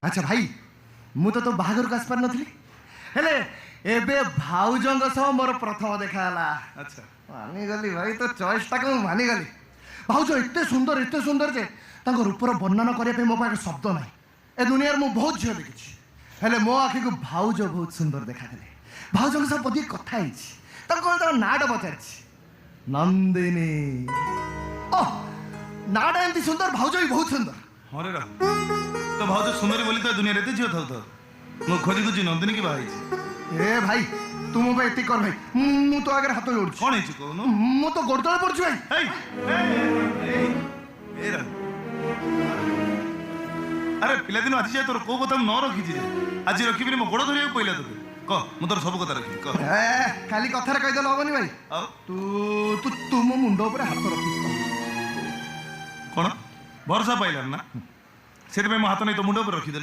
अच्छा भाई मु तो बाहागर को आसपार नथली हेले एबे भाउजंग सह मोर प्रथम देखा हला। अच्छा मानी गली भाई तो चॉइस टाक मानी गली। भाउज एते सुंदर जे तांको रूपर वर्णन करने पे मो पाखे शब्द ना ए दुनिया मु बहुत झील देखी हेले मो आखि को भाउज बहुत सुंदर देखा देले। भाउजंग सह पदी कथा हिची तांको नाटा पचारछि नंदिनी। ओह नाटा एमती सुंदर भाउज भी बहुत सुंदर। हरे रा तो भाउज सुंदरी बोली तो दुनिया रे झील थाउ तो मो खोजी खोजी नंदिनी की बाई ए भाई तुम भाई एति कर भाई मु तो आगे हाथ जोड़ कौन है कहून मु तो गोड़ तले पड़छु भाई। अरे पिला दिन आज जाए तोर को कथा न रखी आज रखी मो गोड़ धरिया पहला तो कह मु तोर सब कथा रखी कह खाली कथार कहीदेल हबनी भाई तू तू तुम मुंड ऊपर हाथ रखी कौन भरोसा पाइलार ना से हाथ नहीं तो मुंड ऊपर रखीदे।